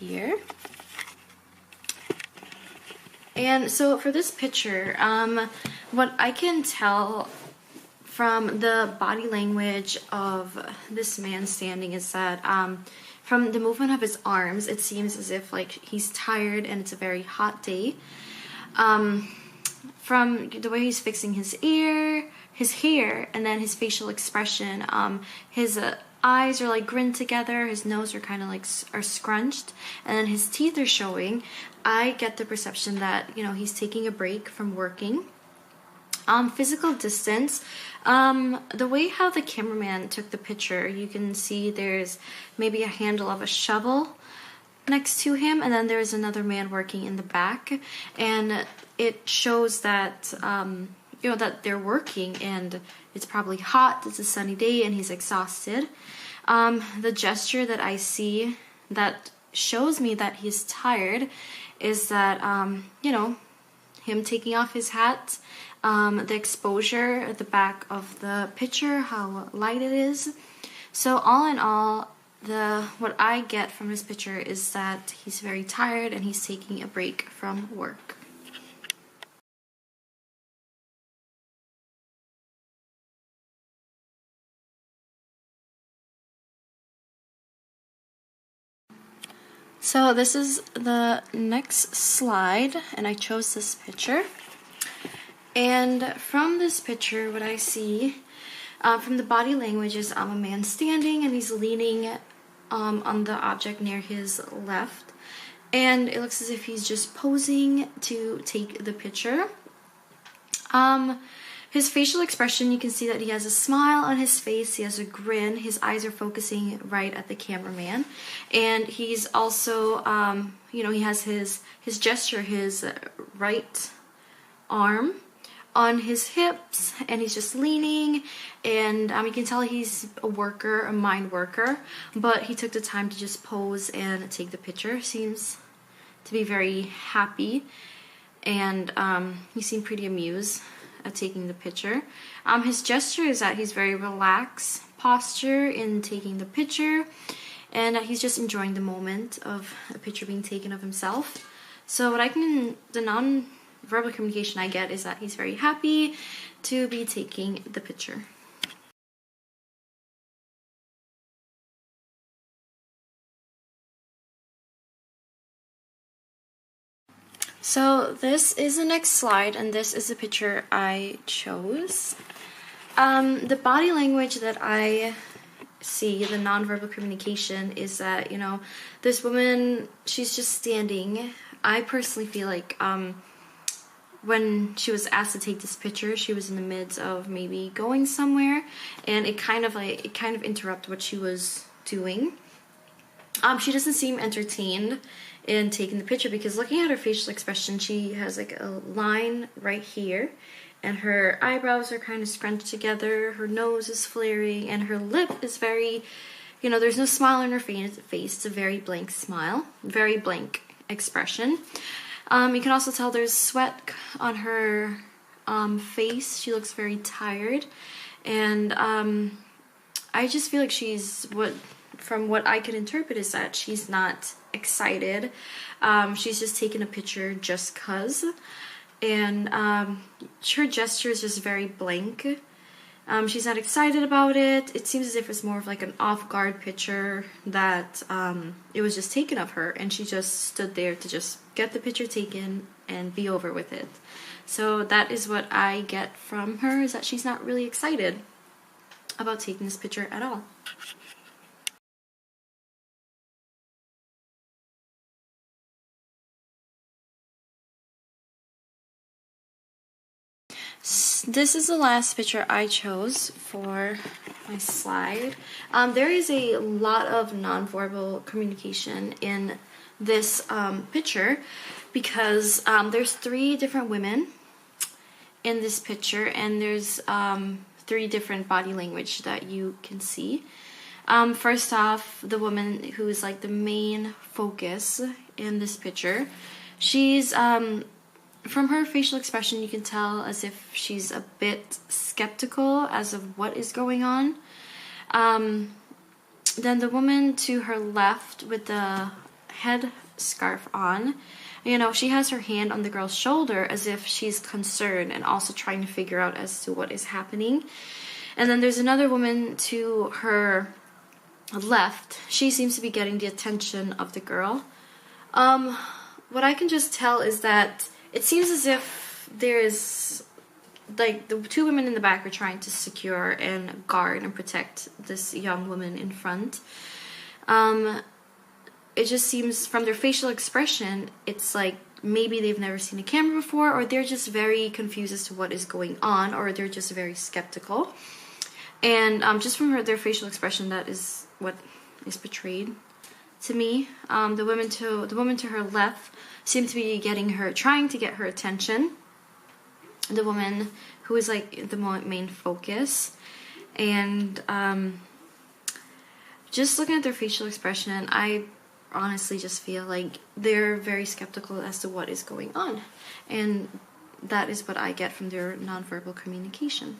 here. And so for this picture, what I can tell from the body language of this man standing is that from the movement of his arms, it seems as if like he's tired and it's a very hot day. From the way he's fixing his hair, and then his facial expression, his eyes are like grinned together, his nose are kind of like are scrunched, and then his teeth are showing. I get the perception that, you know, he's taking a break from working. Physical distance, the way how the cameraman took the picture, you can see there's maybe a handle of a shovel next to him, and then there's another man working in the back, and it shows that you know, that they're working and it's probably hot, it's a sunny day, and he's exhausted. The gesture that I see that shows me that he's tired is that you know, him taking off his hat, the exposure at the back of the picture, how light it is. So all in all, what I get from this picture is that he's very tired and he's taking a break from work. So this is the next slide, and I chose this picture. And from this picture, what I see from the body language is a man standing and he's leaning on the object near his left. And it looks as if he's just posing to take the picture. His facial expression, you can see that he has a smile on his face, he has a grin, his eyes are focusing right at the cameraman. And he's also, you know, he has his gesture, his right arm on his hips, and he's just leaning, and you can tell he's a worker, a mind worker, but he took the time to just pose and take the picture. Seems to be very happy, and he seemed pretty amused at taking the picture. His gesture is that he's very relaxed posture in taking the picture, and that he's just enjoying the moment of a picture being taken of himself. So the non-verbal communication I get is that he's very happy to be taking the picture. So this is the next slide, and this is the picture I chose. The body language that I see, the nonverbal communication, is that, you know, this woman, she's just standing. I personally feel like when she was asked to take this picture, she was in the midst of maybe going somewhere, and it kind of interrupted what she was doing. She doesn't seem entertained in taking the picture, because looking at her facial expression, she has like a line right here, and her eyebrows are kind of scrunched together, her nose is flaring, and her lip is very, you know, there's no smile on her face. It's a very blank smile, very blank expression. You can also tell there's sweat on her face. She looks very tired, and I just feel like from what I could interpret, is that she's not excited. She's just taking a picture just cause, and her gesture is just very blank. She's not excited about it. It seems as if it's more of like an off-guard picture that it was just taken of her, and she just stood there to just get the picture taken and be over with it. So that is what I get from her, is that she's not really excited about taking this picture at all. This is the last picture I chose for my slide. There is a lot of nonverbal communication in this picture, because there's 3 different women in this picture, and there's 3 different body language that you can see. First off, the woman who is like the main focus in this picture, she's from her facial expression, you can tell as if she's a bit skeptical as of what is going on. Then the woman to her left with the head scarf on. You know, she has her hand on the girl's shoulder as if she's concerned and also trying to figure out as to what is happening. And then there's another woman to her left. She seems to be getting the attention of the girl. What I can just tell is that it seems as if there is, like, the two women in the back are trying to secure and guard and protect this young woman in front. It just seems from their facial expression, it's like maybe they've never seen a camera before, or they're just very confused as to what is going on, or they're just very skeptical. And just from their facial expression, that is what is portrayed to me. The woman to her left seemed to be trying to get her attention. The woman who is like the main focus, and just looking at their facial expression, I honestly just feel like they're very skeptical as to what is going on, and that is what I get from their nonverbal communication.